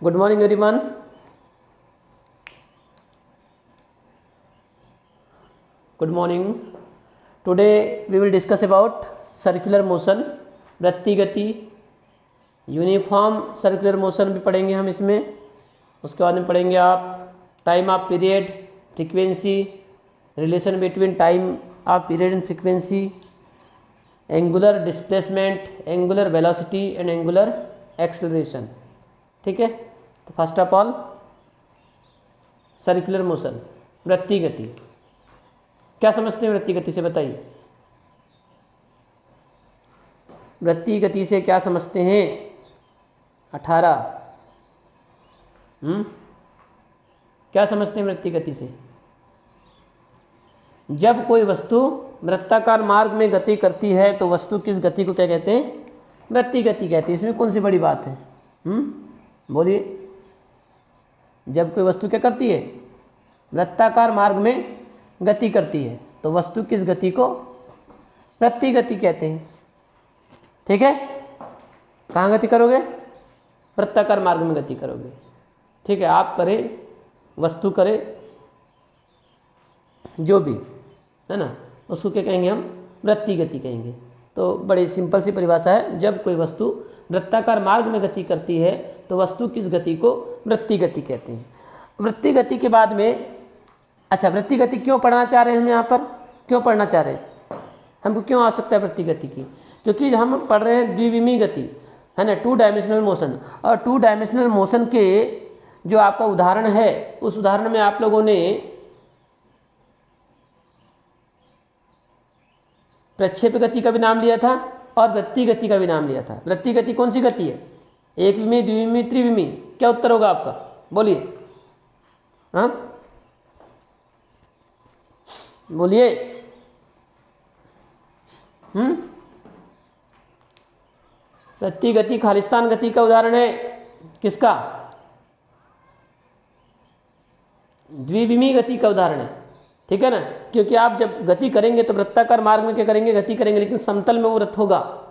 Good morning everyone. Good morning. Today we will discuss about circular motion, वृत्तीय गति, uniform circular motion भी पढ़ेंगे हम इसमें। उसके बाद में पढ़ेंगे आप time of period, frequency, relation between time of period and frequency, angular displacement, angular velocity and angular acceleration. ठीक है, तो first of all circular motion, वृत्तीय गति। क्या समझते हैं वृत्तीय गति से, बताइए। वृत्तीय गति से क्या समझते हैं? 18। क्या समझते हैं वृत्तीय गति से? जब कोई वस्तु वृत्ताकार मार्ग में गति करती है तो वस्तु किस गति को क्या कहते हैं? वृत्तीय गति कहते हैं। इसमें कौन सी बड़ी बात है? बोलिए। जब कोई वस्तु क्या करती है? वृत्ताकार मार्ग में गति करती है तो वस्तु किस गति को वृत्तीय गति कहते हैं। ठीक है, कहाँ गति करोगे? वृत्ताकार मार्ग में गति करोगे। ठीक है, आप करें, वस्तु करे, जो भी है ना, उसको क्या कहेंगे हम? वृत्तीय गति कहेंगे। तो बड़ी सिंपल सी परिभाषा है, जब कोई वस्तु वृत्ताकार मार्ग में गति करती है तो वस्तु किस गति को वृत्तीय गति कहते हैं। वृत्तीय गति के बाद में, अच्छा, वृत्तीय गति क्यों पढ़ना चाह रहे हैं हम यहाँ पर? क्यों पढ़ना चाह रहे हैं? हमको क्यों आवश्यकता है वृत्तीय गति की? क्योंकि हम पढ़ रहे हैं द्विविमीय गति, है ना, 2 डायमेंशनल मोशन। और 2 डायमेंशनल मोशन के जो आपका उदाहरण है, उस उदाहरण में आप लोगों ने प्रक्षेप गति का भी नाम लिया था और वृत्तीय गति का भी नाम लिया था। वृत्तीय गति कौन सी गति है? एक विमीय, द्विविमीय, त्रिविमीय? क्या उत्तर होगा आपका? बोलिए। हाँ, बोलिए। वृत्तीय गति खालिस्तान गति का उदाहरण है। किसका? द्विविमीय गति का उदाहरण है। ठीक है ना, क्योंकि आप जब गति करेंगे तो वृत्ताकार मार्ग में क्या करेंगे? गति करेंगे, लेकिन समतल में वो वृत्त होगा।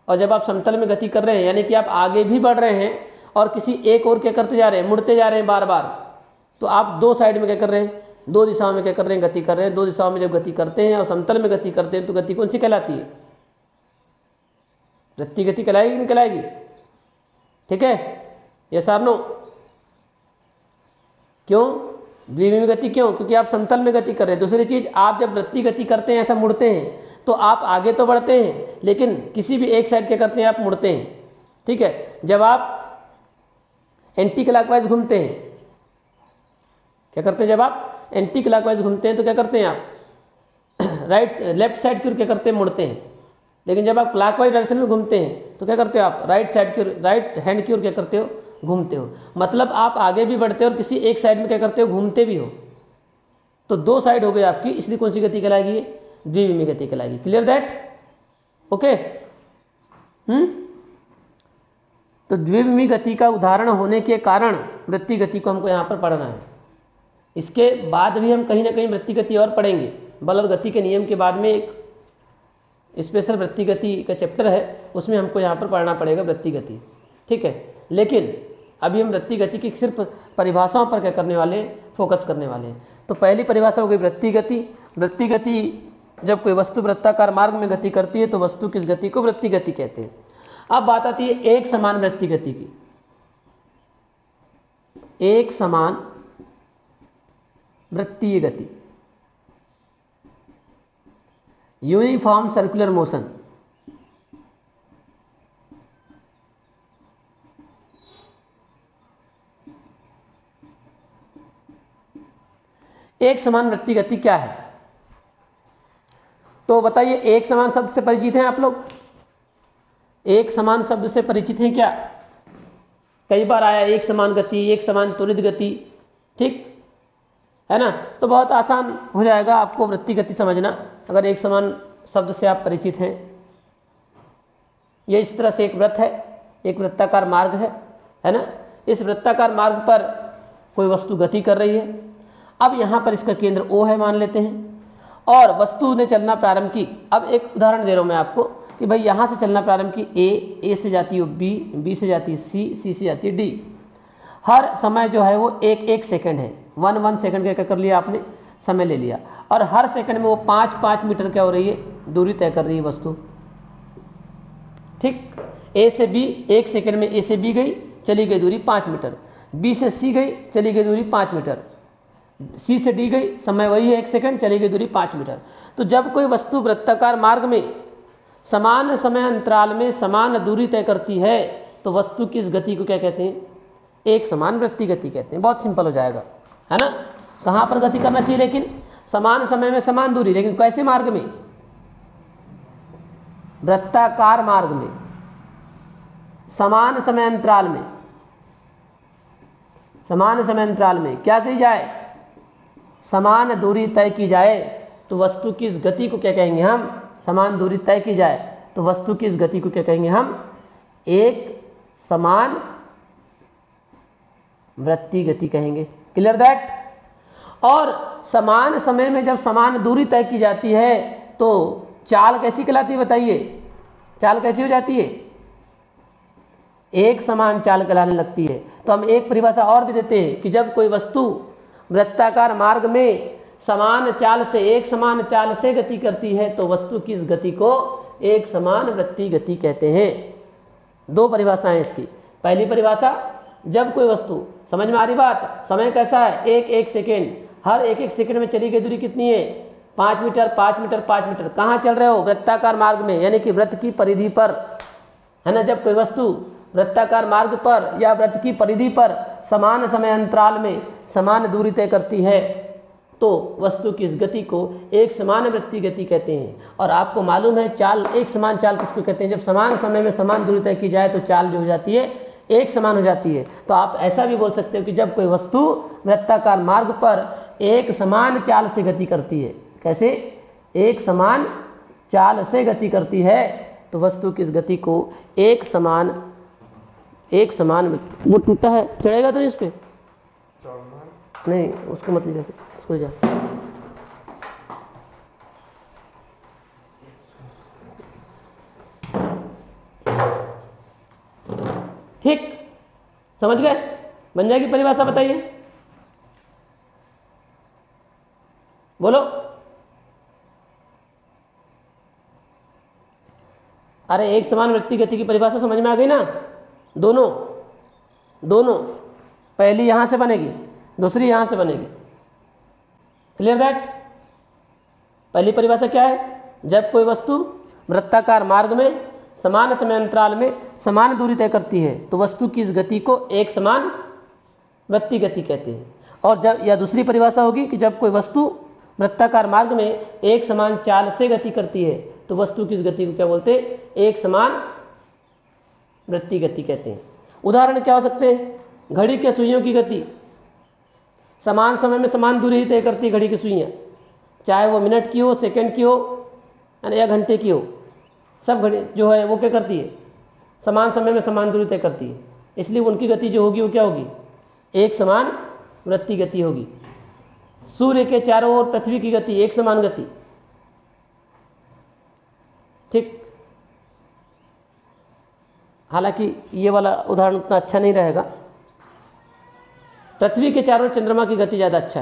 और जब आप समतल में गति कर रहे हैं, यानी कि आप आगे भी बढ़ रहे हैं और किसी एक और क्या करते जा रहे हैं? मुड़ते जा रहे हैं बार बार। तो आप 2 साइड में क्या कर रहे हैं? 2 दिशाओं में क्या कर रहे हैं? गति कर रहे हैं। 2 दिशाओं में जब गति करते हैं और समतल में गति करते हैं तो गति कौन सी कहलाती है? वृत्तीय गति कहलाएगी नहीं कहलाएगी? ठीक है, यस और नो? क्यों द्विविमीय गति? क्यों? क्योंकि आप समतल में गति कर रहे हैं। दूसरी चीज, आप जब वृत्तीय गति करते हैं, ऐसा मुड़ते हैं, तो आप आगे तो बढ़ते हैं लेकिन किसी भी एक साइड क्या करते हैं? आप मुड़ते हैं। ठीक है, जब आप एंटी क्लॉकवाइज घूमते हैं, क्या करते हैं? जब आप एंटी क्लॉकवाइज घूमते हैं तो क्या करते हैं आप? लेफ्ट साइड की ओर क्या करते हैं? मुड़ते हैं। लेकिन जब आप क्लॉकवाइज डायरेक्शन में घूमते हैं तो क्या करते हो आप? राइट हैंड की ओर क्या करते हो? घूमते हो। मतलब आप आगे भी बढ़ते हो और किसी एक साइड में क्या करते हो? घूमते भी हो। तो 2 साइड हो गई आपकी, इसलिए कौन सी गति कहलाएगी? द्विविमीय गति कहलाएगी। Clear that? ओके। तो द्विविमीय गति का उदाहरण होने के कारण वृत्तीय गति को हमको यहाँ पर पढ़ना है। इसके बाद भी हम कहीं ना कहीं वृत्तीय गति और पढ़ेंगे। बल और गति के नियम के बाद में एक स्पेशल वृत्तीय गति का चैप्टर है, उसमें हमको यहाँ पर पढ़ना पड़ेगा वृत्तीय गति। ठीक है, लेकिन अभी हम वृत्तीय गति की सिर्फ परिभाषाओं पर क्या करने वाले हैं? फोकस करने वाले हैं। तो पहली परिभाषा हो गई वृत्तीय गति। वृत्तीय गति, जब कोई वस्तु वृत्ताकार मार्ग में गति करती है तो वस्तु किस गति को वृत्तीय गति कहते हैं। अब बात आती है एक समान वृत्तीय गति की। एक समान वृत्तीय गति, यूनिफॉर्म सर्कुलर मोशन। एक समान वृत्तीय गति क्या है? तो बताइए, एक समान शब्द से परिचित हैं आप लोग? एक समान शब्द से परिचित हैं क्या? कई बार आया एक समान गति, एक समान त्वरित गति। ठीक है ना, तो बहुत आसान हो जाएगा आपको वृत्तीय गति समझना अगर एक समान शब्द से आप परिचित हैं। ये इस तरह से एक वृत्त है, एक वृत्ताकार मार्ग है ना। इस वृत्ताकार मार्ग पर कोई वस्तु गति कर रही है। अब यहाँ पर इसका केंद्र O है मान लेते हैं, और वस्तु ने चलना प्रारंभ की। अब एक उदाहरण दे रहा हूँ मैं आपको कि भाई यहाँ से चलना प्रारंभ की, ए से जाती है B से जाती है C से जाती है D। हर समय जो है वो एक एक सेकंड है, 1 सेकंड का क्या कर लिया आपने, समय ले लिया, और हर सेकंड में वो 5-5 मीटर क्या हो रही है, दूरी तय कर रही है वस्तु। ठीक, ए से बी, एक सेकंड में ए से बी गई, चली गई दूरी 5 मीटर, बी से सी गई, चली गई दूरी 5 मीटर, सी से डी गई, समय वही है 1 सेकंड, चली गई दूरी 5 मीटर। तो जब कोई वस्तु वृत्ताकार मार्ग में समान समय अंतराल में समान दूरी तय करती है तो वस्तु की इस गति को क्या कहते हैं, एक समान वृत्तीय गति कहते हैं। बहुत सिंपल हो जाएगा, है ना। कहाँ पर गति करना चाहिए, लेकिन समान समय में समान दूरी, लेकिन कैसे मार्ग में, वृत्ताकार मार्ग में समान समय अंतराल में, समान समय अंतराल में क्या की जाए, समान दूरी तय की जाए तो वस्तु की इस गति को क्या कहेंगे हम, समान दूरी तय की जाए तो वस्तु की इस गति को क्या कहेंगे हम, एक समान वृत्तीय गति कहेंगे। Clear that. और समान समय में जब समान दूरी तय की जाती है तो चाल कैसी कहलाती है, बताइए, चाल कैसी हो जाती है, एक समान चाल कहलाने लगती है। तो हम एक परिभाषा और भी देते हैं कि जब कोई वस्तु वृत्ताकार मार्ग में समान चाल से, एक समान चाल से गति करती है तो वस्तु की इस गति को एक समान वृत्तीय गति कहते हैं। 2 परिभाषाएं इसकी। पहली परिभाषा, जब कोई वस्तु, समझ में आ रही बात, समय कैसा है, एक एक सेकेंड, हर एक एक सेकेंड में चली गई दूरी कितनी है, 5 मीटर 5 मीटर 5 मीटर। कहाँ चल रहे हो, वृत्ताकार मार्ग में, यानी कि वृत्त की परिधि पर, है ना। जब कोई वस्तु वृत्ताकार मार्ग पर या वृत्त की परिधि पर समान समय अंतराल में समान दूरी तय करती है तो वस्तु की इस गति को एक समान वृत्तीय गति कहते हैं। और आपको मालूम है चाल, एक समान चाल किसको कहते हैं, जब समान समय में समान दूरी तय की जाए तो चाल जो हो जाती है एक समान हो जाती है। तो आप ऐसा भी बोल सकते हो कि जब कोई वस्तु वृत्ताकार मार्ग पर एक समान चाल से गति करती है, कैसे, एक समान चाल से गति करती है तो वस्तु की इस गति को एक समान वो टूटा है, चढ़ेगा तो नहीं इस पे, नहीं उसको मत ले जाते, उसको ले जा। ठीक, समझ गए, बन जाएगी परिभाषा, बताइए, बोलो। अरे एक समान वृत्तीय गति की परिभाषा समझ में आ गई ना, दोनों, पहली यहां से बनेगी, दूसरी यहां से बनेगी। Clear that. पहली परिभाषा क्या है, जब कोई वस्तु वृत्ताकार मार्ग में समान समय अंतराल में समान दूरी तय करती है तो वस्तु की इस गति को एक समान वृत्तीय गति कहते हैं। और जब, या दूसरी परिभाषा होगी कि जब कोई वस्तु वृत्ताकार मार्ग में एक समान चाल से गति करती है तो वस्तु की इस गति को क्या बोलते हैं, एक समान वृत्तीय गति कहते हैं। उदाहरण क्या हो सकते हैं, घड़ी के सुइयों की गति समान समय में समान दूरी ही तय करती है घड़ी की सुइयां, चाहे वो मिनट की हो, सेकंड की हो या घंटे की हो, सब घड़ी जो है वो क्या करती है, समान समय में समान दूरी तय करती है, इसलिए उनकी गति जो होगी वो क्या होगी, एक समान वृत्तीय गति होगी। सूर्य के चारों ओर पृथ्वी की गति एक समान गति। ठीक, हालांकि ये वाला उदाहरण उतना अच्छा नहीं रहेगा, पृथ्वी के चारों ओर चंद्रमा की गति ज़्यादा अच्छा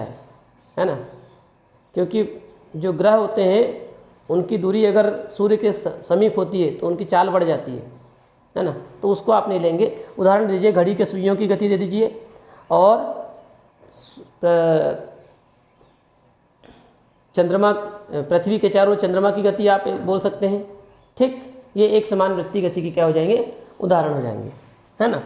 है ना, क्योंकि जो ग्रह होते हैं उनकी दूरी अगर सूर्य के समीप होती है तो उनकी चाल बढ़ जाती है ना, तो उसको आप नहीं लेंगे। उदाहरण दीजिए, घड़ी के सुइयों की गति दे दीजिए और चंद्रमा, पृथ्वी के चारों चंद्रमा की गति आप बोल सकते हैं। ठीक, ये एक समान वृत्तीय गति की क्या हो जाएंगे, उदाहरण हो जाएंगे, है ना।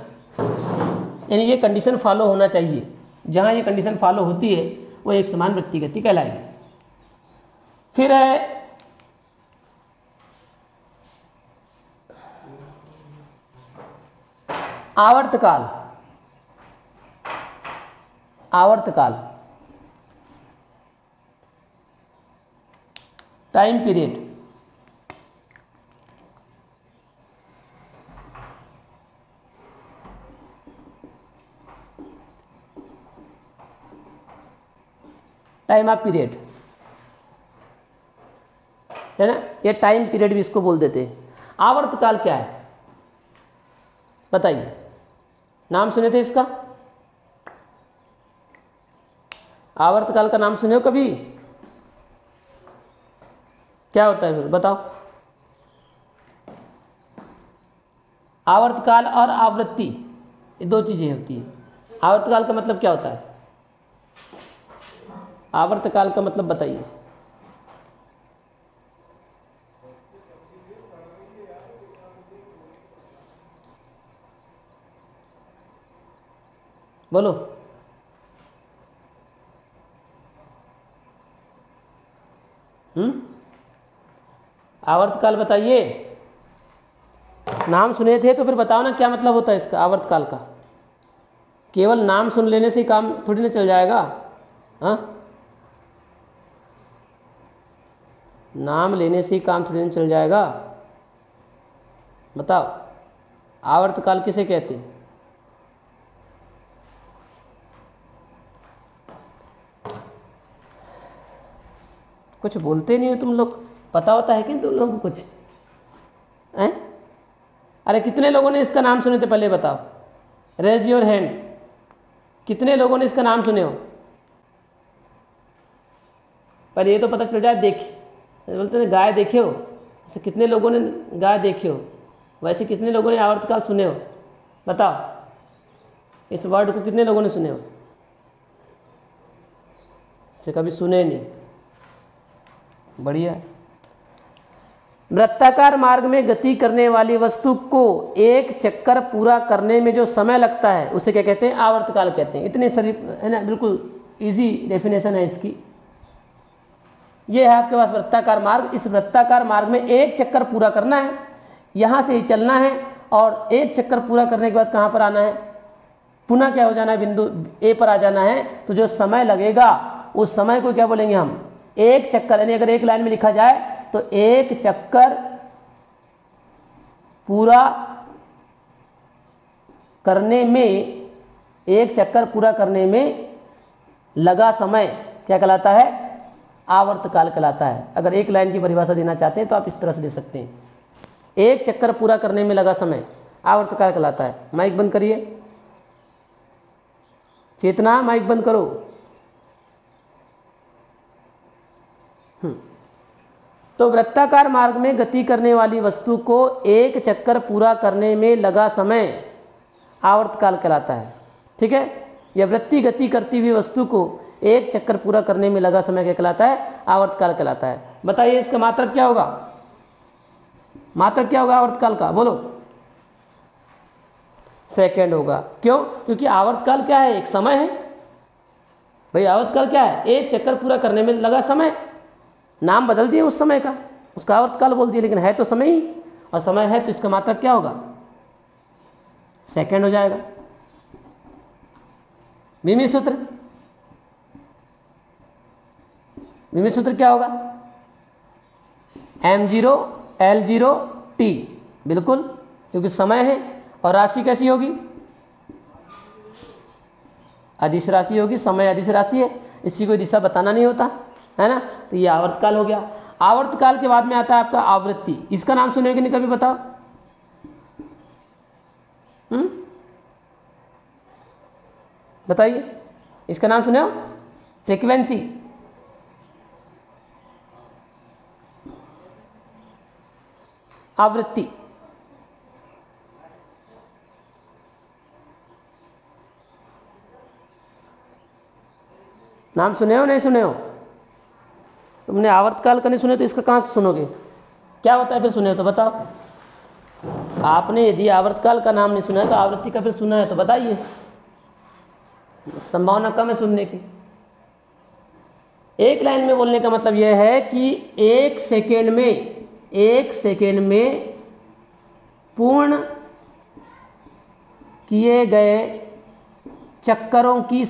यानी ये कंडीशन फॉलो होना चाहिए, जहाँ ये कंडीशन फॉलो होती है वो एक समान वृत्तीय गति कहलाएगी। फिर है आवर्तकाल। आवर्तकाल, time period. Time of period है ना, ये टाइम पीरियड भी इसको बोल देते हैं। आवर्तकाल क्या है बताइए, नाम सुने थे इसका, आवर्तकाल का नाम सुने हो कभी? क्या होता है फिर बताओ? आवर्तकाल और आवृत्ति ये दो चीजें होती है। आवर्तकाल का मतलब क्या होता है? आवर्तकाल का मतलब बताइए। बोलो। आवर्तकाल बताइए। नाम सुने थे तो फिर बताओ ना क्या मतलब होता है इसका आवर्तकाल का। केवल नाम सुन लेने से काम थोड़ी ना चल जाएगा। हाँ, नाम लेने से ही काम थोड़ी ना चल जाएगा। बताओ आवर्तकाल किसे कहते हैं? कुछ बोलते नहीं हो तुम लोग। पता होता है कि तुम लोगों को कुछ हैं? अरे कितने लोगों ने इसका नाम सुने थे पहले बताओ, रेज योर हैंड। कितने लोगों ने इसका नाम सुने हो? पर ये तो पता चल जाए। बोलते हैं गाय देखे हो, ऐसे कितने लोगों ने गाय देखे हो? वैसे कितने लोगों ने आवर्तकाल सुने हो? बताओ इस वर्ड को कितने लोगों ने सुने हो? कभी सुने नहीं। बढ़िया। वृत्ताकार मार्ग में गति करने वाली वस्तु को एक चक्कर पूरा करने में जो समय लगता है उसे क्या कहते हैं? आवर्तकाल कहते हैं। इतने सारी है ना, बिल्कुल इजी डेफिनेशन है इसकी। ये है आपके पास वृत्ताकार मार्ग। इस वृत्ताकार मार्ग में एक चक्कर पूरा करना है, यहां से ही चलना है और एक चक्कर पूरा करने के बाद कहां पर आना है? पुनः क्या हो जाना है? बिंदु ए पर आ जाना है। तो जो समय लगेगा उस समय को क्या बोलेंगे हम? एक चक्कर। यानी अगर एक लाइन में लिखा जाए तो एक चक्कर पूरा करने में, एक चक्कर पूरा करने में लगा समय क्या कहलाता है? आवर्तकाल कहलाता है। अगर एक लाइन की परिभाषा देना चाहते हैं तो आप इस तरह से दे सकते हैं, एक चक्कर पूरा करने में लगा समय आवर्तकाल कहलाता है। माइक बंद करिए। चेतना माइक बंद करो। तो वृत्ताकार मार्ग में गति करने वाली वस्तु को एक चक्कर पूरा करने में लगा समय आवर्तकाल कहलाता है। ठीक है, यह वृत्ति गति करती हुई वस्तु को एक चक्कर पूरा करने में लगा समय क्या कहलाता है? आवर्तकाल कहलाता है। बताइए इसका मात्रक क्या होगा? मात्रक क्या होगा आवर्तकाल का? बोलो। सेकंड होगा। क्यों? क्योंकि आवर्तकाल क्या है? एक समय है भाई। आवर्तकाल क्या है? एक चक्कर पूरा करने में लगा समय। नाम बदल दिए उस समय का, उसका आवर्तकाल बोल दिया, लेकिन है तो समय ही। और समय है तो इसका मात्रक क्या होगा? सेकंड हो जाएगा। विमी सूत्र, विमी सूत्र क्या होगा? m0 l0 t। बिल्कुल, क्योंकि समय है। और राशि कैसी होगी? अदिश राशि होगी। समय अदिश राशि है, इसी को दिशा बताना नहीं होता है ना। तो ये आवर्तकाल हो गया। आवर्तकाल के बाद में आता है आपका आवृत्ति। इसका नाम सुने कि नहीं कभी? बताओ। बताइए इसका नाम सुने हो? फ्रीक्वेंसी। आवृत्ति। नाम सुने हो नहीं सुने हो? तुमने आवर्तकाल का नहीं सुने तो इसका कहां से सुनोगे? क्या होता है फिर सुने हो तो बताओ। आपने यदि आवर्तकाल का नाम नहीं सुना है तो आवृत्ति का फिर सुना है तो बताइए। संभावना कम है सुनने की। एक लाइन में बोलने का मतलब यह है कि एक सेकेंड में पूर्ण किए गए चक्करों की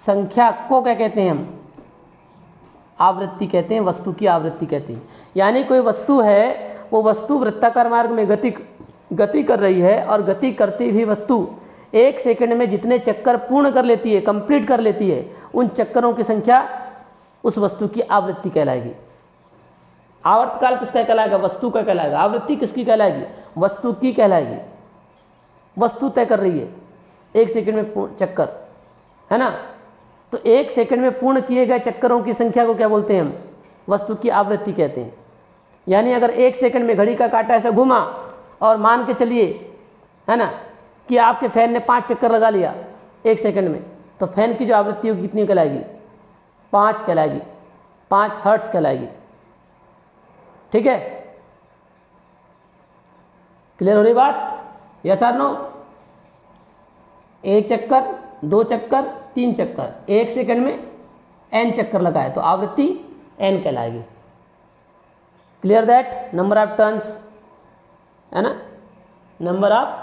संख्या को क्या कहते हैं हम? आवृत्ति कहते हैं। वस्तु की आवृत्ति कहते हैं। यानी कोई वस्तु है, वो वस्तु वृत्ताकार मार्ग में गति कर रही है और गति करती हुई वस्तु एक सेकंड में जितने चक्कर पूर्ण कर लेती है, कंप्लीट कर लेती है, उन चक्करों की संख्या उस वस्तु की आवृत्ति कहलाएगी। आवर्तकाल किसका कहलाएगा? वस्तु का कहलाएगा। आवृत्ति किसकी कहलाएगी? वस्तु की कहलाएगी। वस्तु तय कर रही है एक सेकंड में चक्कर। है ना। तो 1 सेकंड में पूर्ण किए गए चक्करों की संख्या को क्या बोलते हैं हम? वस्तु की आवृत्ति कहते हैं। यानी अगर 1 सेकंड में घड़ी का कांटा ऐसा घुमा और मान के चलिए, है ना, कि आपके फैन ने 5 चक्कर लगा लिया 1 सेकंड में, तो फैन की जो आवृत्ति होगी कितनी कहलाएगी? 5 कहलाएगी, 5 हर्ट्ज कहलाएगी। ठीक है, क्लियर हो रही बात? यस और नो? 1 चक्कर, 2 चक्कर, 3 चक्कर, 1 सेकंड में n चक्कर लगाए तो आवृत्ति n कहलाएगी। Clear that? Number of turns, है ना, number of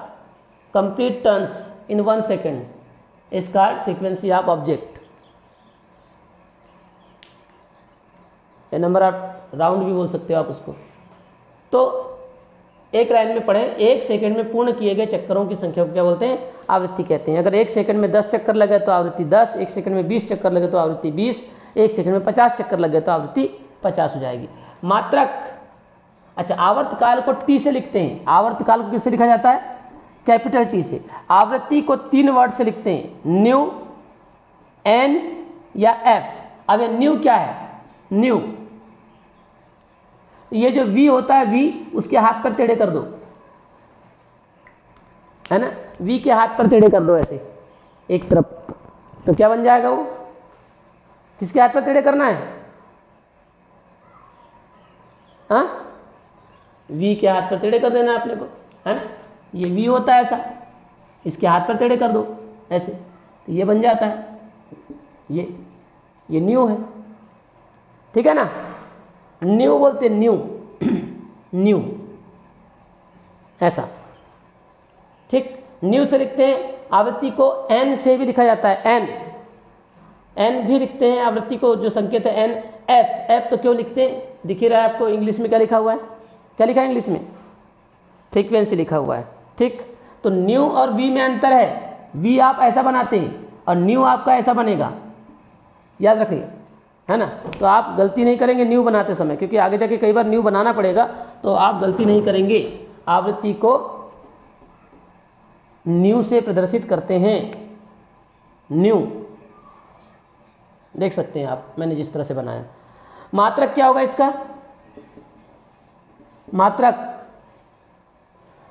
complete turns in 1 second is called frequency of object. Number of round भी बोल सकते हो आप उसको। तो एक लाइन में पढ़े, 1 सेकंड में पूर्ण किए गए चक्करों की संख्या को क्या बोलते हैं? आवृत्ति कहते हैं। अगर 1 सेकंड में 10 चक्कर लगे तो आवृत्ति 10, 1 सेकंड में 20 चक्कर लगे तो आवृत्ति 20, 1 सेकंड में 50 चक्कर लगे तो आवृत्ति 50 हो जाएगी। मात्रक, अच्छा, आवर्तकाल को टी से लिखते हैं। आवर्तकाल को किससे लिखा जाता है? कैपिटल टी से। आवृत्ति को 3 वर्ड से लिखते हैं, न्यू, एन या एफ। अब ये न्यू क्या है? न्यू, ये जो वी होता है, वी, उसके हाथ पर टेढ़े कर दो, है ना, वी के हाथ पर टेढ़े कर दो ऐसे एक तरफ, तो क्या बन जाएगा वो? किसके हाथ पर टेढ़े करना है? हाँ, वी के हाथ पर टेढ़े कर देना आपने को, है ना। ये वी होता है ऐसा, इसके हाथ पर टेढ़े कर दो ऐसे, तो ये बन जाता है, ये न्यू है। ठीक है ना, न्यू बोलते हैं, न्यू न्यू ऐसा। ठीक, न्यू से लिखते हैं। आवृत्ति को एन से भी लिखा जाता है, एन भी लिखते हैं आवृत्ति को, जो संकेत है एन। एफ तो क्यों लिखते हैं? दिख ही रहा है आपको, इंग्लिश में क्या लिखा हुआ है? क्या लिखा है इंग्लिश में? फ्रीक्वेंसी लिखा हुआ है। ठीक, तो न्यू और वी में अंतर है। वी आप ऐसा बनाते हैं और न्यू आपका ऐसा बनेगा, याद रखिए, है ना। तो आप गलती नहीं करेंगे न्यू बनाते समय, क्योंकि आगे जाके कई बार न्यू बनाना पड़ेगा, तो आप गलती नहीं करेंगे। आवृत्ति को न्यू से प्रदर्शित करते हैं, न्यू, देख सकते हैं आप, मैंने जिस तरह से बनाया। मात्रक क्या होगा इसका?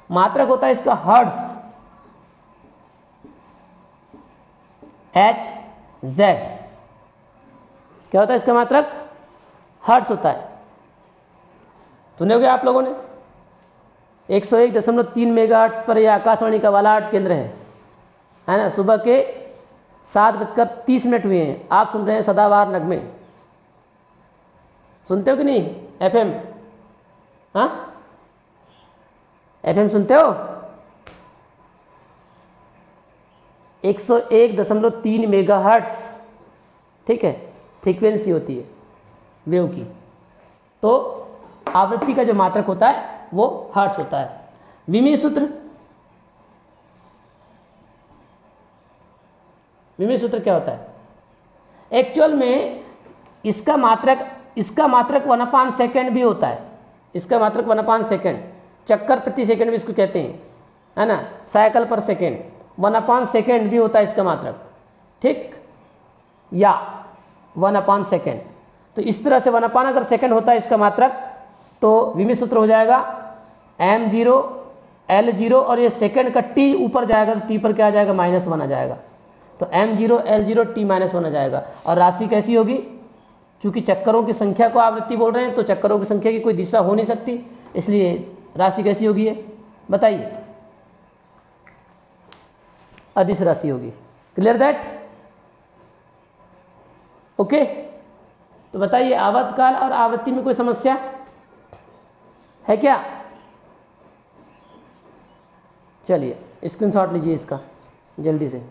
मात्रक होता है इसका हर्ट्ज, HZ। क्या होता है इसका मात्रक? हर्ट्ज होता है। सुने होंगे आप लोगों ने, 101.3 मेगाहर्ट्ज पर यह आकाशवाणी का बालाहाट केंद्र है ना। सुबह के 7:30 हुए हैं, आप सुन रहे हैं सदाबहार नगमे। सुनते हो कि नहीं FM? हाँ, FM सुनते हो? 101.3 मेगाहर्ट्ज, ठीक है, फ्रीक्वेंसी होती है वेव की। तो आवृत्ति का जो मात्रक होता है वो हर्ट्ज होता है। विमी सूत्र क्या होता है? एक्चुअल में इसका मात्रक 1/2 सेकेंड भी होता है। इसका मात्रक 1/2 सेकेंड, चक्कर प्रति सेकेंड भी इसको कहते हैं, है ना, साइकिल पर सेकेंड, 1/2 सेकेंड भी होता है इसका मात्रक। ठीक, या 1/2 सेकेंड। तो इस तरह से 1/2 अगर सेकेंड होता है इसका मात्रक, तो विमी सूत्र हो जाएगा m0 L0, और ये सेकेंड का t ऊपर जाएगा तो t पर क्या आ जाएगा? -1 आ जाएगा। तो m0 L0 t -1 आ जाएगा। और राशि कैसी होगी? चूंकि चक्करों की संख्या को आवृत्ति बोल रहे हैं, तो चक्करों की संख्या की कोई दिशा हो नहीं सकती, इसलिए राशि कैसी होगी ये बताइए? अदिश राशि होगी। Clear that? ओके, तो बताइए, आवर्तकाल और आवृत्ति में कोई समस्या है क्या? चलिए स्क्रीनशॉट लीजिए इसका जल्दी से।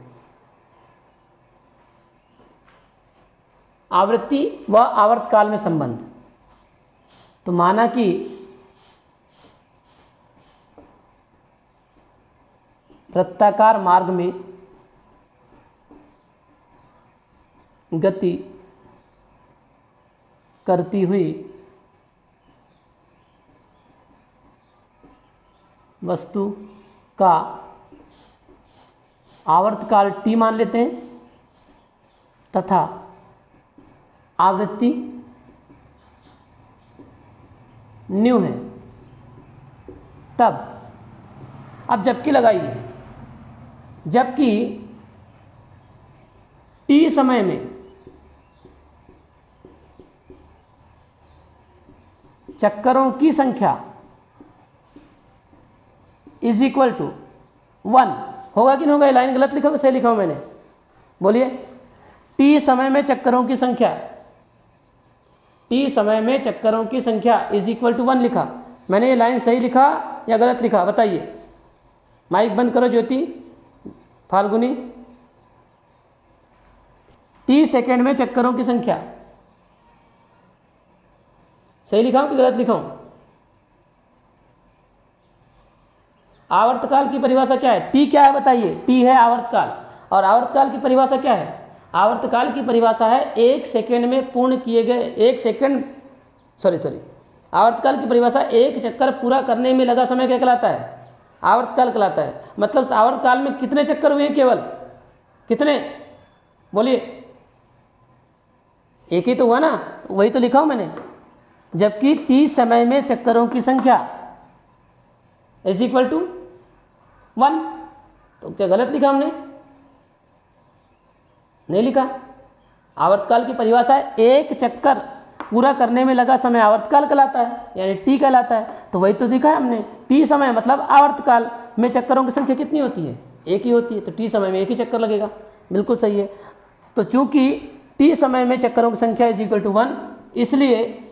आवृत्ति व आवर्तकाल में संबंध। तो माना कि वृत्ताकार मार्ग में गति करती हुई वस्तु का आवर्तकाल t मान लेते हैं, तथा आवृत्ति न्यू है, तब अब जबकि लगाइए, जबकि t समय में चक्करों की संख्या इज इक्वल टू 1 होगा कि नहीं होगा? ये लाइन गलत लिखा सही लिखा हूं मैंने? बोलिए। t समय में चक्करों की संख्या, t समय में चक्करों की संख्या इज इक्वल टू 1 लिखा। मैंने ये लाइन सही लिखा या गलत लिखा बताइए? माइक बंद करो ज्योति, फाल्गुनी। t सेकेंड में चक्करों की संख्या सही लिखा हूं कि गलत लिखा हूं? आवर्तकाल की परिभाषा क्या है? t क्या है बताइए? t है आवर्तकाल। और आवर्तकाल की परिभाषा क्या है? आवर्तकाल की परिभाषा है एक सेकेंड में पूर्ण किए गए, एक सेकेंड सॉरी आवर्तकाल की परिभाषा एक चक्कर पूरा करने में लगा समय क्या कहलाता है? आवर्तकाल कहलाता है। मतलब आवर्तकाल में कितने चक्कर हुए? केवल कितने? बोलिए। एक ही तो हुआ ना, वही तो लिखा हूं मैंने। जबकि t समय में चक्करों की संख्या इज इक्वल टू 1, तो क्या गलत लिखा हमने? नहीं लिखा। आवर्तकाल की परिभाषा है एक चक्कर पूरा करने में लगा समय आवर्तकाल कहलाता है, यानी t कहलाता है। तो वही तो दिखा है हमने। t समय मतलब आवर्तकाल में चक्करों की संख्या कितनी होती है? एक ही होती है, तो t समय में एक ही चक्कर लगेगा। बिल्कुल सही है। तो चूंकि t समय में चक्करों की संख्या इज इक्वल टू 1, इसलिए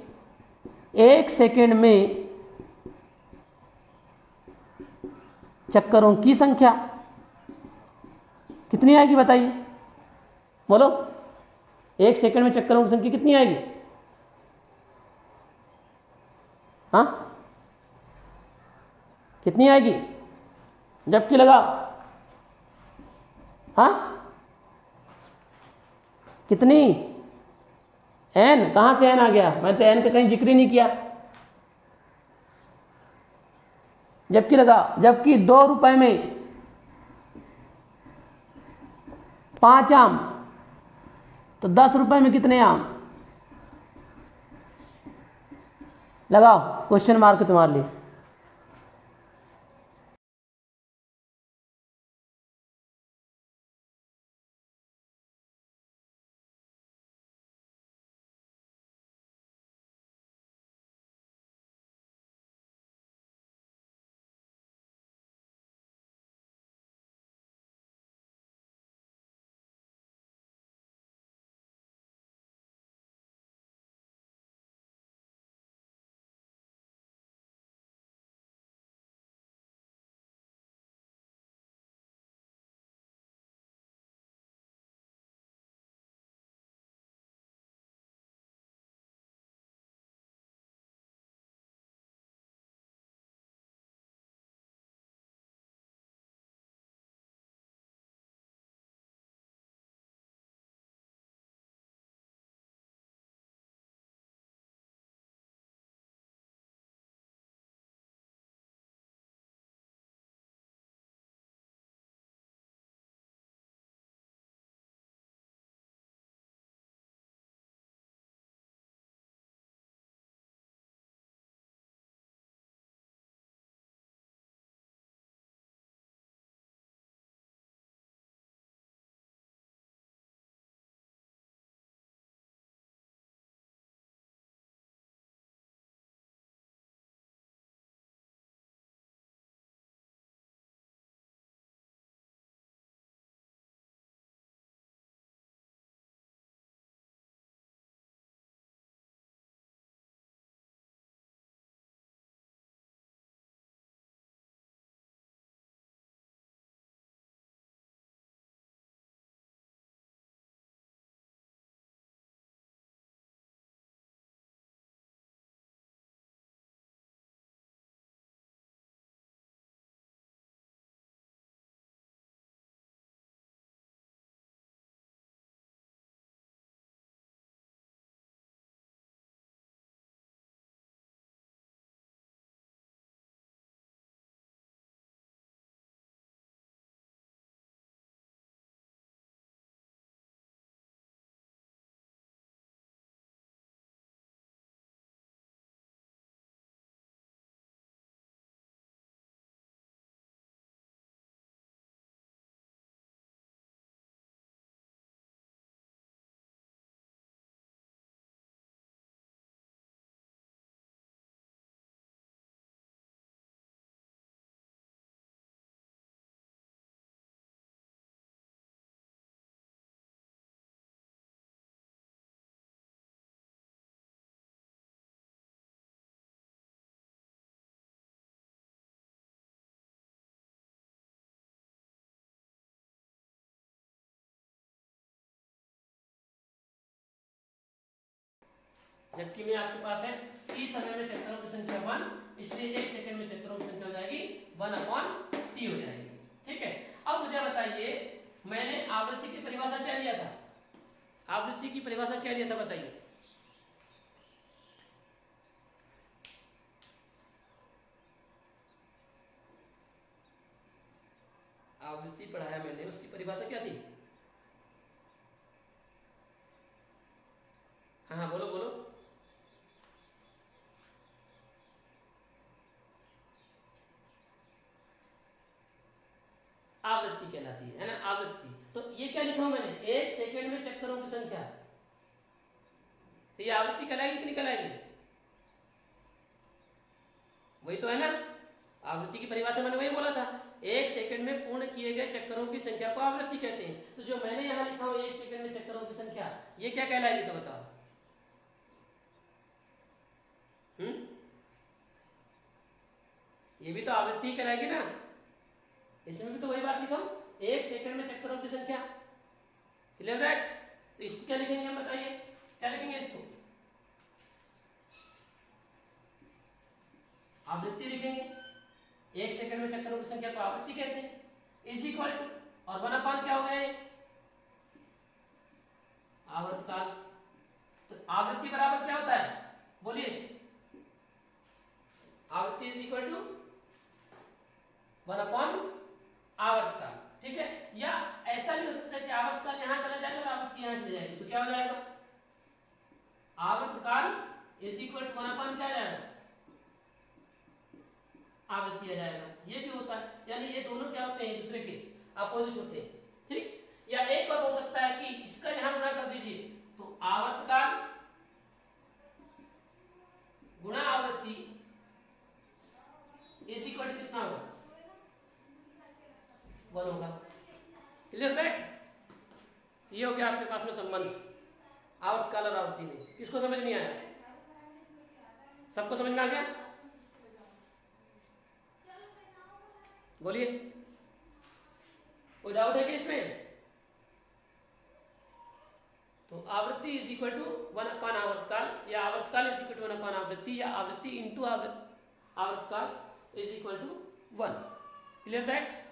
एक सेकेंड में चक्करों की संख्या कितनी आएगी बताइए? बोलो। एक सेकंड में चक्करों की संख्या कितनी आएगी? हाँ, कितनी आएगी? जबकि लगाओ। हाँ, कितनी? n? कहां से n आ गया? मैं तो n का कहीं जिक्र ही नहीं किया। जबकि लगाओ, जबकि 2 रुपए में 5 आम, तो 10 रुपए में कितने आम? लगाओ, क्वेश्चन मार्क तुम्हारे लिए। जबकि में आपके पास है t समय में चक्करों की संख्या 1, इसलिए 1 सेकंड में चक्करों की संख्या हो जाएगी 1/t हो जाएगी। ठीक है, अब मुझे बताइए मैंने आवृत्ति की परिभाषा क्या दिया था, आवृत्ति की परिभाषा क्या दिया था बताइए। आवृत्ति पढ़ाया मैंने, उसकी परिभाषा क्या थी? हाँ हाँ बोलो बोलो। आवृत्ति कहलाती है ना, आवृत्ति। तो ये क्या लिखा हूं मैंने, 1 सेकंड में चक्करों की संख्या, तो ये आवृत्ति कहलाएगी कि नहीं कहलाएगी? वही तो है ना, आवृत्ति की परिभाषा मैंने वही बोला था, 1 सेकंड में पूर्ण किए गए चक्करों की संख्या को आवृत्ति कहते हैं। तो जो मैंने यहां लिखा हुआ 1 सेकंड में चक्करों की संख्या, ये क्या कहलाएगी तो बताओ। ये भी तो आवृत्ति कहलाएगी ना, इसमें भी तो वही बात लिखा हूं, 1 सेकंड में चक्करों की संख्या। Clear that? तो इसको क्या लिखेंगे हम बताइए, क्या लिखेंगे इसको? आवृत्ति लिखेंगे, 1 सेकंड में चक्करों की संख्या को आवृत्ति कहते हैं। इज इक्वल टू, और 1/, क्या हो गया आवर्तकाल। तो आवृत्ति बराबर क्या होता है बोलिए, आवृत्ति इज इक्वल टू 1/, आवर्तकाल। ठीक है, या ऐसा भी हो सकता है कि आवर्तकाल यहां चला जाएगा और आवृत्ति यहां चली जाएगी, तो क्या हो जाएगा, आवर्तकाल इज इक्वल टू 1/, क्या आ जाएगा, आवृत्ति आ जाएगा। ये भी होता है, यानी ये दोनों क्या होते हैं, एक दूसरे के अपोजिट होते हैं। ठीक, या एक और हो सकता है कि इसका यहां गुणा कर दीजिए, तो आवर्तकाल गुणा आवृत्ति इज इक्वल टू कितना होगा, 1 होगा। Clear that? ये हो गया आपके पास में संबंध आवर्तकाल और आवृत्ति में। किसको समझ नहीं आया? सबको समझ में आ गया? बोलिए, कोई डाउट है कि इसमें? तो आवृत्ति इज इक्वल टू 1/, आवर्तकाल, या आवर्तकाल इज इक्वल टू 1/, आवृत्ति, या आवृत्ति इंटू आवर्तकाल is equal to 1। Clear that?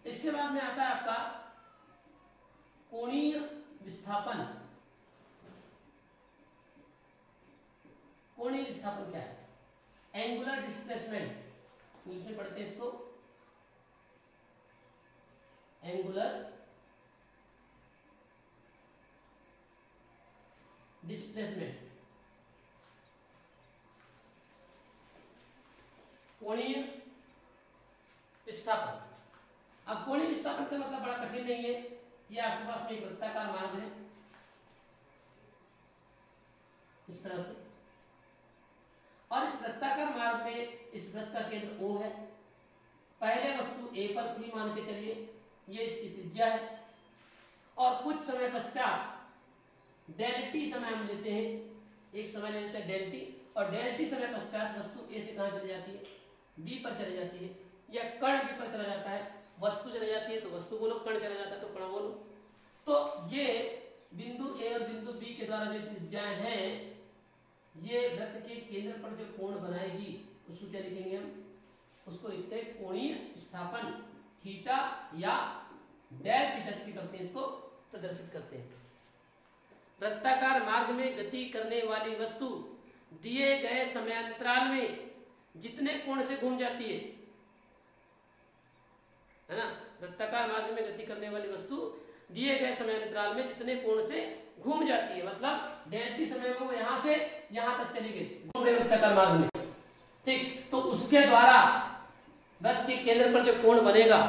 इसके बाद में आता है आपका कोणीय विस्थापन। कोणीय विस्थापन क्या है? एंगुलर डिस्प्लेसमेंट, इंग्लिश में पढ़ते हैं इसको एंगुलर डिस्प्लेसमेंट, कोणीय विस्थापन। अब कोणीय विस्थापन का मतलब बड़ा कठिन नहीं है, ये आपके पास में एक वृत्ताकार मार्ग है इस तरह से, और इस वृत्ताकार मार्ग में इस वृत्त का केंद्र O है, पहले वस्तु A पर थी मान के चलिए, ये इसकी त्रिज्या है, और कुछ समय पश्चात डेल टी समय हम लेते हैं, एक समय ले लेते हैं डेल टी, और डेल टी समय पश्चात वस्तु A से कहाँ चली जाती है, B पर चली जाती है, या कण B पर चला जाता है, वस्तु चली जाती है तो वस्तु बोलो, कण चला जाता है तो कण बोलो। तो ये बिंदु A और बिंदु B के द्वारा जो त्रिज्याएं हैं, ये वृत्त के केंद्र पर जो कोण बनाएगी उसको क्या लिखेंगे हम, उसको लिखते हैं कोणीय विस्थापन, थीटा या डेल थीटा से करते हैं, इसको प्रदर्शित करते हैं। वृत्ताकार मार्ग में गति करने वाली वस्तु दिए गए समयांतराल में जितने कोण से घूम जाती है ना, वृत्ताकार मार्ग में गति करने वाली वस्तु दिए गए समयांतराल में जितने कोण से घूम जाती है, मतलब डेल टी समय में वो यहां से यहां तक चली गई, घूम गई वृत्ताकार मार्ग में। ठीक, तो उसके द्वारा वृत्त के केंद्र पर जो कोण बनेगा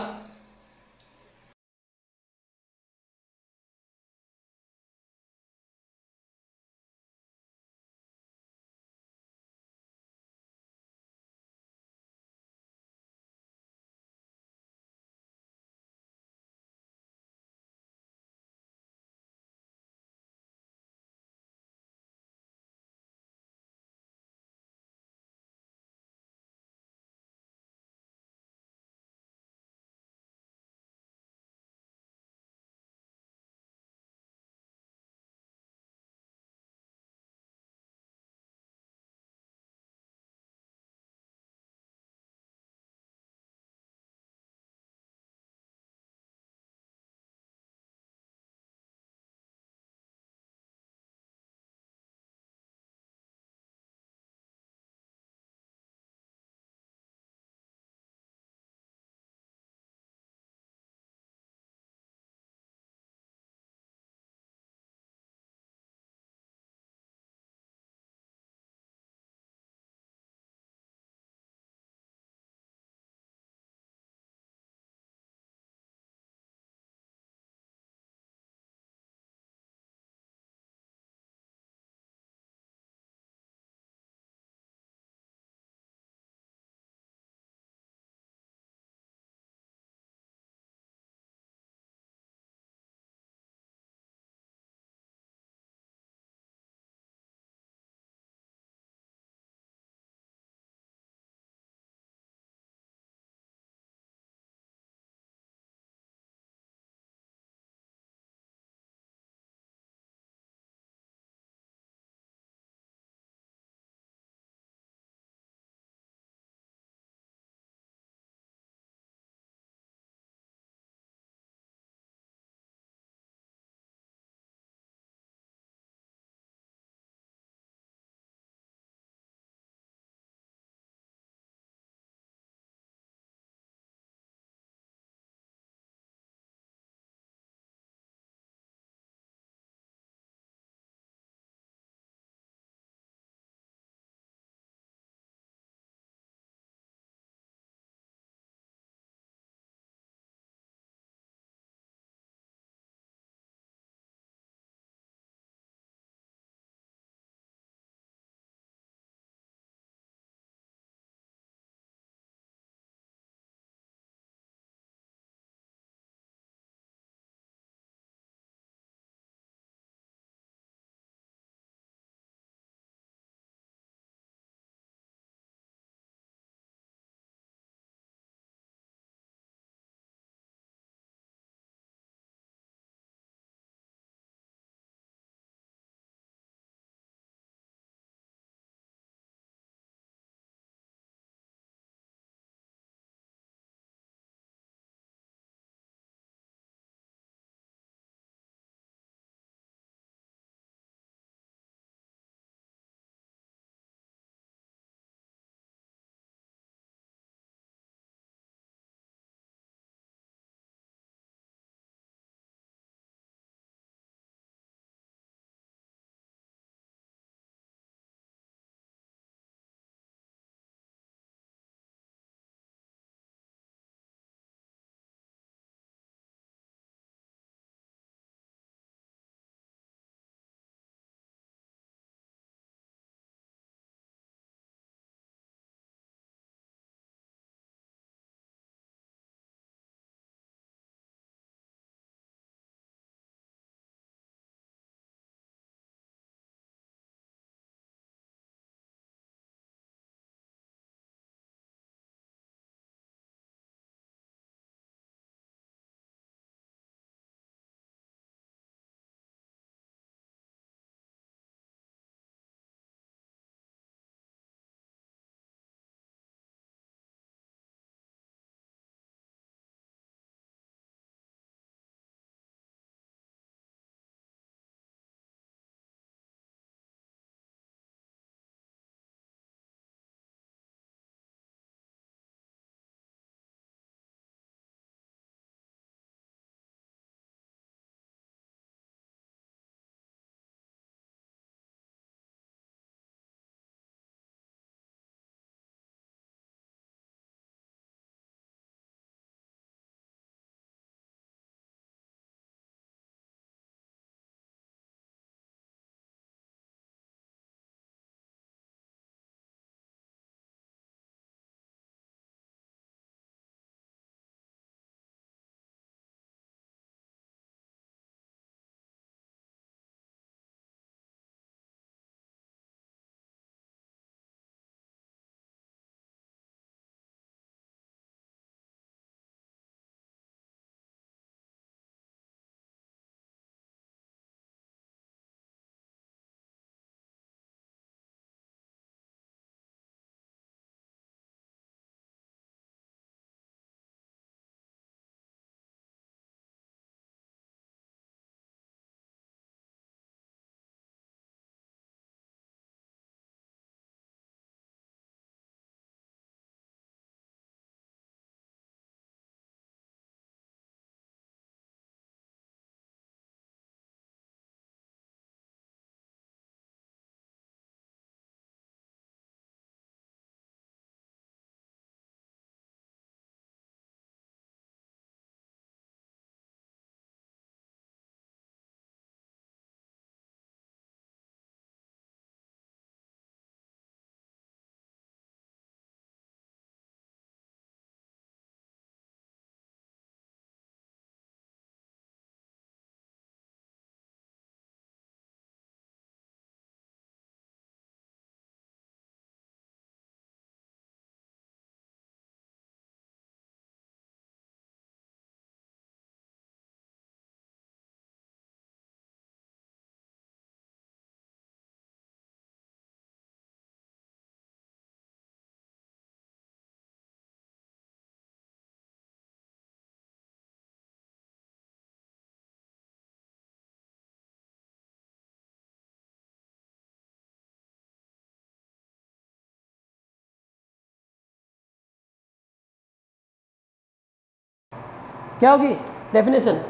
क्या होगी डेफिनेशन?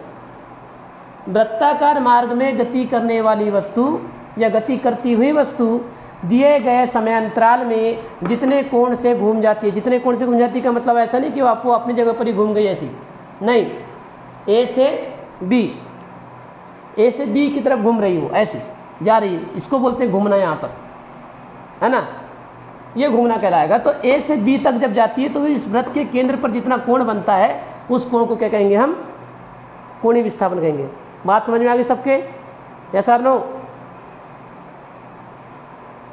वृत्ताकार मार्ग में गति करने वाली वस्तु या गति करती हुई वस्तु दिए गए समयांतराल में जितने कोण से घूम जाती है। जितने कोण से घूम जाती है का मतलब ऐसा नहीं कि वो आपको अपनी जगह पर ही घूम गई ऐसी, नहीं, ए से बी की तरफ घूम रही हो, ऐसी जा रही है, इसको बोलते हैं घूमना। यहाँ पर है ना, ये घूमना कहलाएगा। तो ए से बी तक जब जाती है तो इस वृत्त के केंद्र पर जितना कोण बनता है उस कोण को क्या कहेंगे हम? कोणीय विस्थापन कहेंगे। बात समझ में आ गई सबके? यस और नो?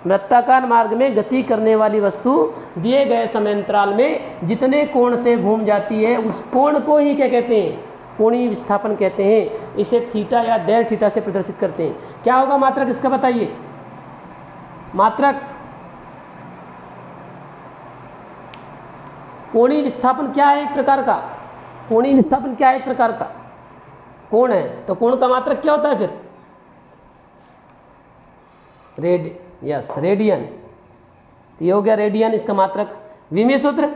वृत्ताकार मार्ग में गति करने वाली वस्तु दिए गए समयांतराल में जितने कोण से घूम जाती है उस कोण को ही क्या कहते हैं? कोणीय विस्थापन कहते हैं। इसे थीटा या डेल थीटा से प्रदर्शित करते हैं। क्या होगा मात्रक इसका बताइए? मात्रक कोणीय विस्थापन क्या है? एक प्रकार का कोणीय विस्थापन क्या है? एक प्रकार का कोण है। तो कोण का मात्रक क्या होता है फिर? रेडियन। ये हो गया रेडियन, इसका मात्रक। विमीय सूत्र?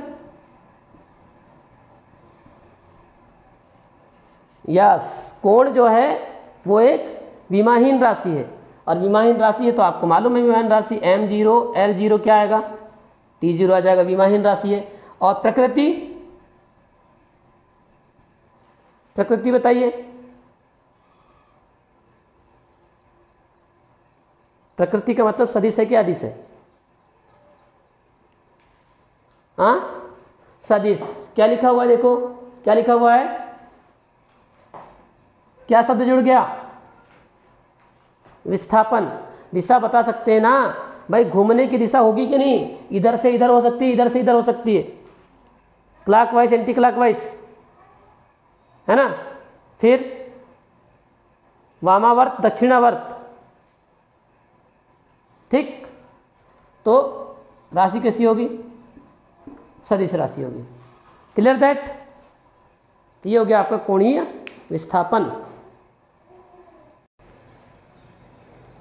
यस, कोण जो है वो एक विमाहीन राशि है, और विमाहीन राशि है तो आपको मालूम है विमाहीन राशि m0 L0 क्या आएगा? T0 आ जाएगा, विमाहीन राशि है। और प्रकृति बताइए। प्रकृति का मतलब सदिश है कि अदिश है? हाँ, सदिश। क्या लिखा हुआ है? देखो क्या लिखा हुआ है, क्या शब्द जुड़ गया? विस्थापन। दिशा बता सकते हैं ना भाई, घूमने की दिशा होगी कि नहीं? इधर से इधर हो सकती है, इधर से इधर हो सकती है, क्लॉकवाइज एंटी क्लॉकवाइज, है ना। फिर वामावर्त दक्षिणावर्त, ठीक। तो राशि कैसी होगी? सदिश राशि होगी। Clear that? ये हो गया आपका कोणीय विस्थापन।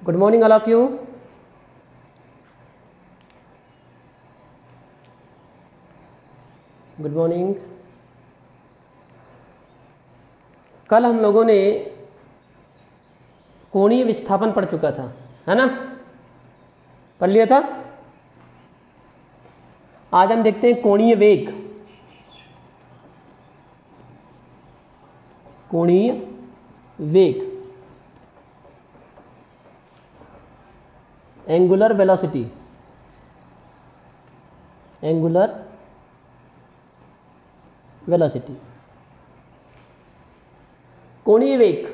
Good morning all of you. Good morning. कल हम लोगों ने कोणीय विस्थापन पढ़ चुका था, है ना? पढ़ लिया था। आज हम देखते हैं कोणीय वेग। कोणीय वेग, एंगुलर वेलोसिटी, एंगुलर वेलोसिटी, कोणीय वेग।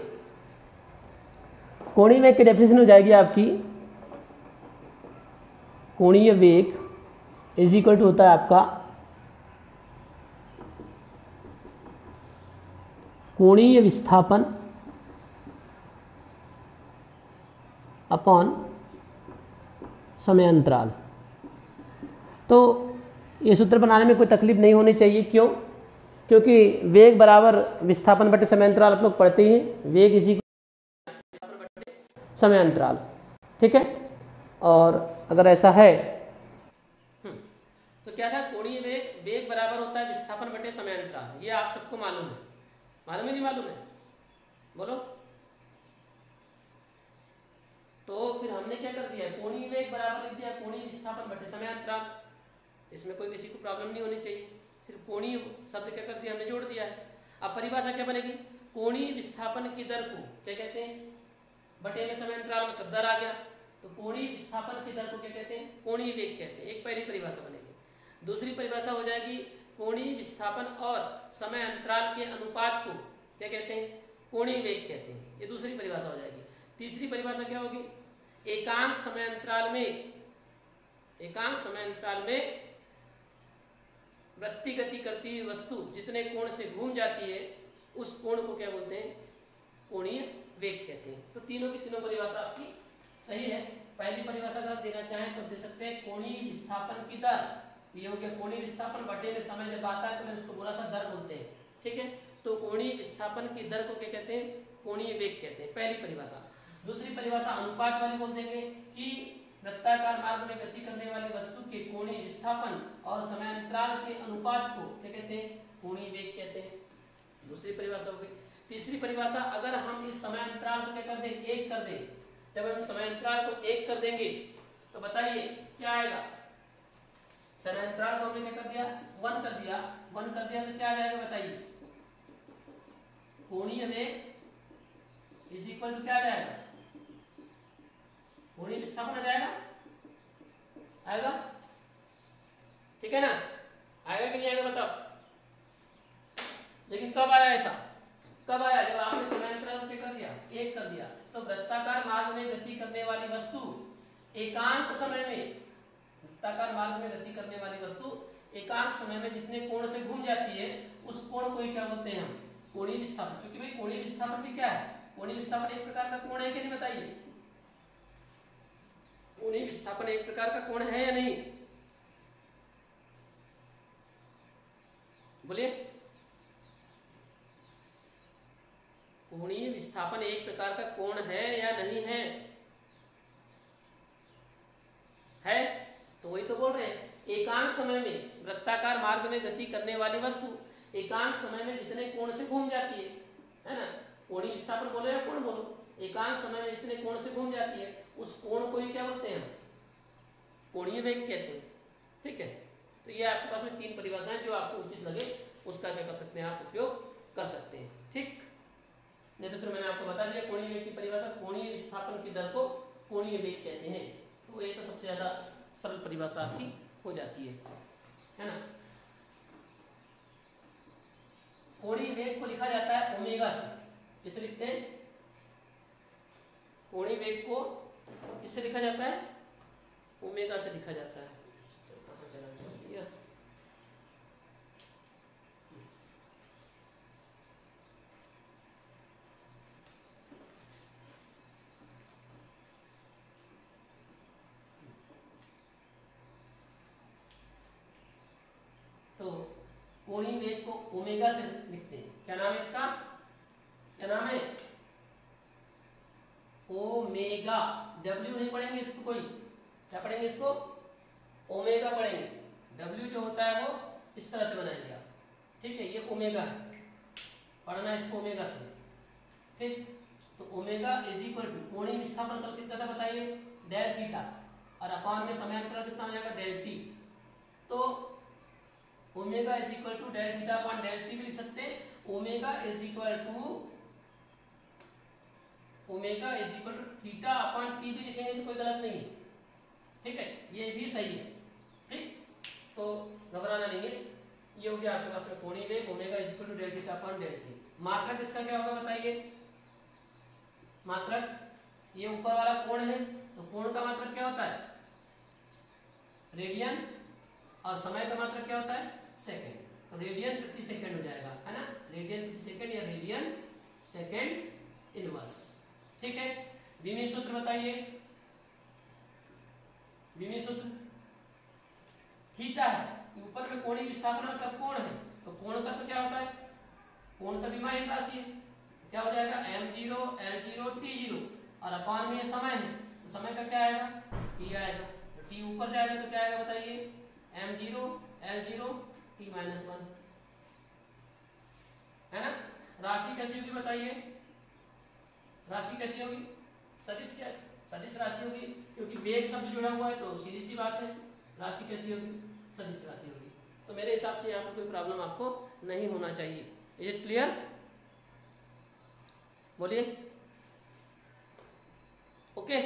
कोणीय वेग की डेफिनेशन हो जाएगी आपकी, कोणीय वेग इज इक्वल टू होता है आपका कोणीय विस्थापन अपॉन समयांतराल। तो ये सूत्र बनाने में कोई तकलीफ नहीं होनी चाहिए। क्यों? क्योंकि वेग बराबर विस्थापन बटे समयांतराल आप लोग पढ़ते ही हैं। वेग इसी समयांतराल, ठीक है। और अगर ऐसा है तो क्या था? कोणीय वेग, वेग बराबर होता है विस्थापन बटे समयांतराल। ये आप सबको मालूम है, मालूम है नहीं मालूम है? बोलो। तो फिर हमने क्या कर दिया? कोणीय वेग बराबर लिख दिया कोणीय विस्थापन बटे समयांतराल। इसमें कोई किसी को प्रॉब्लम नहीं होनी चाहिए। सिर्फ कोणीय शब्द क्या कर दिया? हमने जोड़ दिया है। अब परिभाषा क्या बनेगी? कोणीय विस्थापन की दर को क्या कहते हैं? बटे में समयांतराल, मतलब दर आ गया। तो कोणीय विस्थापन की दर को क्या कहते हैं? कोणीय वेग कहते हैं। एक पहली परिभाषा बनेगी। दूसरी परिभाषा हो जाएगी कोणीय विस्थापन और समय अंतराल के अनुपात को क्या कहते हैं? कोणीय वेग कहते हैं। ये दूसरी परिभाषा हो जाएगी। तीसरी परिभाषा क्या होगी? एकांक समय अंतराल में वृत्ति गति करती हुई वस्तु जितने कोण से घूम जाती है उस कोण को क्या बोलते हैं? कोणीय वेग कहते हैं। तो तीनों की तीनों परिभाषा आपकी सही है। पहली परिभाषा अगर आप देना चाहें तो दे सकते हैं कोणीय विस्थापन की दर। ये हो गया कोणीय विस्थापन बटे में समय जब आता है तो मैंने उसको बोला था दर बोलते हैं, ठीक है। तो कोणीय विस्थापन की दर को क्या कहते हैं? कोणीय वेग कहते हैं, पहली परिभाषा। दूसरी परिभाषा अनुपात वाली बोल देंगे कि वृत्ताकार मार्ग में गति करने वाली वस्तु के कोणीय विस्थापन और समयांतराल के अनुपात को क्या कहते हैं? कोणीय वेग कहते हैं। दूसरी परिभाषा हो गई। तीसरी परिभाषा, अगर हम इस समय अंतराल को क्या कर दें, 1 कर दें, जब हम समय अंतराल को 1 कर देंगे तो बताइए क्या आएगा। समय अंतराल को हमने क्या कर दिया, 1 कर दिया, 1 कर दिया तो क्या आ जाएगा बताइए, कोणीय वेग इज इक्वल टू क्या आ जाएगा, कोणीय विस्थापन आ जाएगा, आएगा, ठीक है ना, आएगा कि नहीं आएगा बताओ। लेकिन कब आया ऐसा, कब आया, जब आपने समय अंतराल को कर दिया, 1 कर दिया, तो वृत्ताकार मार्ग में गति करने वाली वस्तु एकांक समय में, वृत्ताकार मार्ग में गति करने वाली वस्तु एकांक समय में जितने कोण से घूम जाती है उस कोण को ही क्या बोलते हैं हम, कोणीय विस्थापन। क्योंकि भाई कोणीय विस्थापन भी क्या है, कोणीय विस्थापन एक प्रकार का कोण है कि नहीं बताइए, कोणीय विस्थापन एक प्रकार का कोण है या नहीं, बोलिए। कोणीय विस्थापन एक प्रकार का कोण है या नहीं है, है, तो वही तो बोल रहे हैं, एकांक समय में वृत्ताकार मार्ग में गति करने वाली वस्तु एकांक समय में जितने कोण से घूम जाती है ना, कोणीय विस्थापन बोले या कोण बोलो, एकांक समय में जितने कोण से घूम जाती है उस कोण को ही क्या बोलते हैं, कोणीय वेग कहते हैं, ठीक है। तो ये आपके पास में 3 परिभाषाएं, जो आपको उचित लगे उसका क्या कर सकते हैं, आप उपयोग कर सकते हैं, ठीक। नहीं तो फिर मैंने आपको बता दिया कोणीय वेग की परिभाषा, कोणीय विस्थापन की दर को कोणीय वेग कहते हैं, तो ये तो सबसे ज्यादा सरल परिभाषा आपकी हो जाती है ना। कोणीय वेग को लिखा जाता है ओमेगा से, किसे लिखते हैं, कोणीय वेग को किससे लिखा जाता है, ओमेगा से लिखा जाता है। तो कोणीय वेग को ओमेगा से लिखते हैं, क्या नाम है इसका, क्या नाम है, ओमेगा, डब्ल्यू नहीं पढ़ेंगे इसको कोई, क्या पढ़ेंगे इसको, ओमेगा पढ़ेंगे, डब्ल्यू जो होता है वो इस तरह से बनाएंगे आप, ठीक है, ये ओमेगा है, पढ़ना इसको ओमेगा से, ठीक। तो ओमेगा इज इक्वल टू, कोणीय विस्थापन कल कितना था बताइए, डेल थीटा, और अपान में समय अंतराल कितना हो जाएगा, डेल टी। तो omega is equal to del theta upon del t भी लिख सकते हैं, omega is equal to theta upon t भी लिखेंगे तो कोई गलत नहीं है, ठीक है, ये भी सही है, ठीक। तो घबराना नहीं है, ये हो गया आपके पास में कोणीय वेग, omega is equal to del theta upon del t. मात्रक इसका क्या होगा बताइए, मात्रक, ये ऊपर वाला कोण है तो कोण का मात्रक क्या होता है, रेडियन, और समय का मात्रक क्या होता है, सेकंड, तो रेडियन प्रति सेकंड हो जाएगा, है ना, रेडियन प्रति सेकंड या रेडियन सेकंड इनवर्स, ठीक है। विमीय सूत्र बताइए, विमीय सूत्र थीटा है, ऊपर में कोणीय विस्थापन मतलब कोण है, तो कोण का तो क्या होता है, कोण का विमायन राशि है, क्या हो जाएगा, m0 l0 t0, और अपान में ये समय है तो समय का क्या आएगा, t आएगा, तो t ऊपर जाएगा तो क्या आएगा बताइए, m0 l0 t-1, है ना। राशि कैसी होगी बताइए, राशि कैसी होगी, सदिश, क्या सदिश राशि होगी, क्योंकि वेग शब्द जुड़ा हुआ है तो सीधी सी बात है, राशि कैसी होगी, सदिश राशि होगी। तो मेरे हिसाब से यहाँ पर कोई प्रॉब्लम आपको नहीं होना चाहिए, इज इट क्लियर, बोलिए, ओके।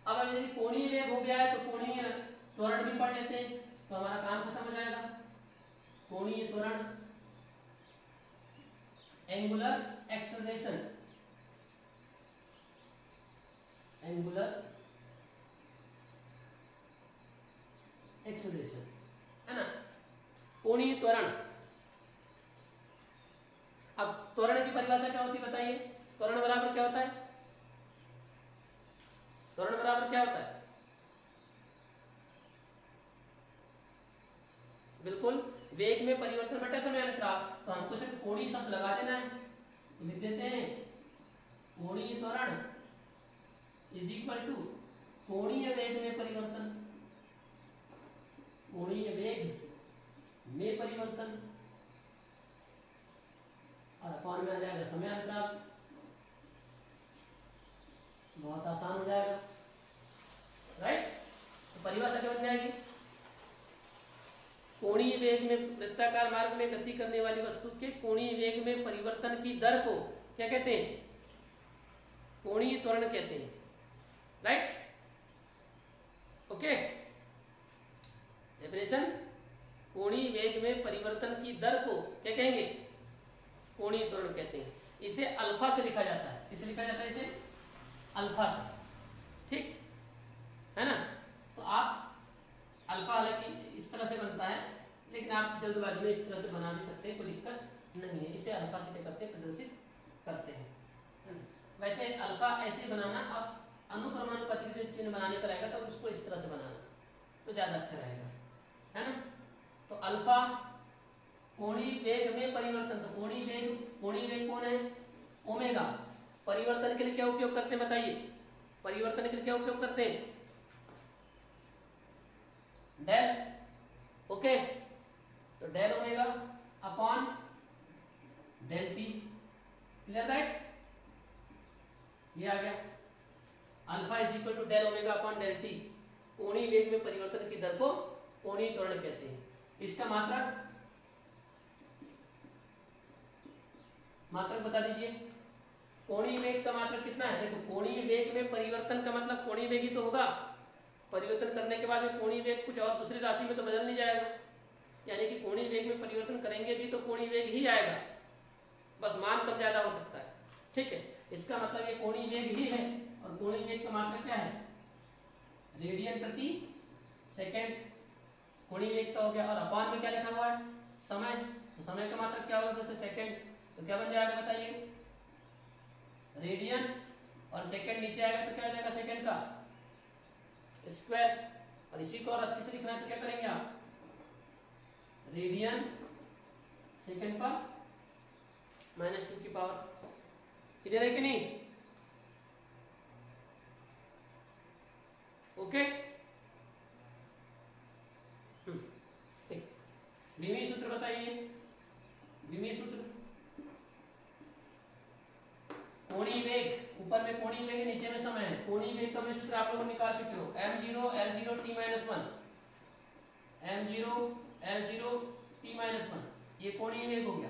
अब यदि कोणीय वेग हो गया है तो कोणीय त्वरण भी पढ़ लेते हैं, तो हमारा काम खत्म हो जाएगा। कोणीय त्वरण, एंगुलर एक्सेलरेशन, एंगुलर एक्सेलरेशन, है ना, कोणीय त्वरण। अब त्वरण की परिभाषा क्या होती है बताइए, त्वरण बराबर क्या होता है, त्वरण बराबर क्या होता है, बिल्कुल वेग में परिवर्तन बटे समय अंतराल, तो हमको सिर्फ कोणीय शब्द लगा देना है, तो लिख देते हैं कोणीय त्वरण इज इक्वल टू कोणीय वेग में परिवर्तन, कोणीय वेग में परिवर्तन, समय अंतराल, बहुत आसान हो जाएगा, राइट। तो परिभाषा क्या बन जाएगी, कोणीय वेग में वृत्ताकार मार्ग में गति करने वाली वस्तु के कोणीय वेग में परिवर्तन की दर को क्या कहते हैं, कोणीय त्वरण कहते हैं, राइट। ओके, डेफिनेशन, कोणीय वेग में परिवर्तन की दर को क्या कहेंगे, कोणीय त्वरण कहते हैं। इसे अल्फा से लिखा जाता है, किसे लिखा जाता है, इसे अल्फा से, ठीक है ना। तो आप अल्फा हालांकि इस तरह से बनता है, लेकिन आप जल्दबाजी में इस तरह से बना भी सकते हैं, कोई दिक्कत नहीं है। इसे अल्फा से क्या करते हैं, प्रदर्शित करते हैं। वैसे अल्फा ऐसे बनाना, आप अनुक्रमानुपाती चिन्ह बनाने का रहेगा तो उसको इस तरह से बनाना तो ज़्यादा अच्छा रहेगा, है ना। तो अल्फा कोणीय वेग में परिवर्तन, तो कोणीय वेग कौन है, ओमेगा। परिवर्तन के लिए क्या उपयोग करते हैं बताइए, परिवर्तन के लिए क्या उपयोग करते हैं, डेल। ओके, तो del omega upon del t, clear, right. ये आ गया, alpha is equal to del omega upon del t. कोणीय वेग में परिवर्तन की दर को कोणीय त्वरण कहते हैं। इसका मात्रक बता दीजिए, कोणीय वेग का मात्रक कितना है। देखो, कोणीय वेग में परिवर्तन का मतलब कोणीय वेग ही तो होगा, परिवर्तन करने के बाद में कोणीय वेग कुछ और दूसरी राशि में तो बदल नहीं जाएगा, यानी कि कोणीय वेग में परिवर्तन करेंगे भी तो कोणीय वेग ही आएगा, बस मान कम ज्यादा हो सकता है, ठीक है। इसका मतलब ये कोणीय वेग ही है, और कोणीय वेग का मात्रक क्या है, रेडियन प्रति सेकेंड, कोणीय वेग का हो गया। और अपान में क्या लिखा हुआ है, समय, तो समय का मात्रक क्या होगा, फिर से सेकेंड, तो क्या बन जाएगा बताइए, रेडियन, और सेकेंड नीचे आएगा तो क्या हो जाएगा, सेकेंड का स्क्वायर। और इसी को और अच्छे से लिखना है तो क्या करेंगे आप, रेडियन सेकेंड पर -2 की पावर, क्लियर है कि नहीं। ओके, ठीक। विमीय सूत्र बताइए, विमीय सूत्र, कोणीय वेग, ऊपर में कोणीय वेग नीचे में समय है। कोणीय वेग का सूत्र आप लोग निकाल चुके हो, m0 l0 t-1, m0 l0 t-1, ये कोणीय वेग हो गया,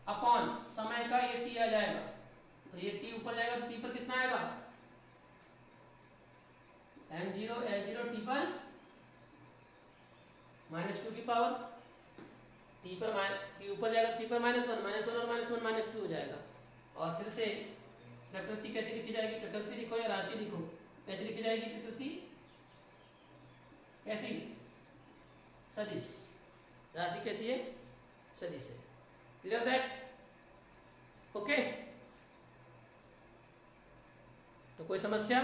अपॉन समय का ये t आ जाएगा, तो ये t ऊपर जाएगा तो t पर कितना आएगा, m0 l0 t पर -2 की पावर, t पर t ऊपर जाएगा, t पर -1 और -1 -2 हो जाएगा। और फिर से प्रकृति कैसे लिखी जाएगी, प्रकृति लिखो या राशि लिखो, कैसे लिखी जाएगी प्रकृति, कैसी, सदिश, राशि कैसी है, सदिश है, क्लियर दैट। ओके, तो कोई समस्या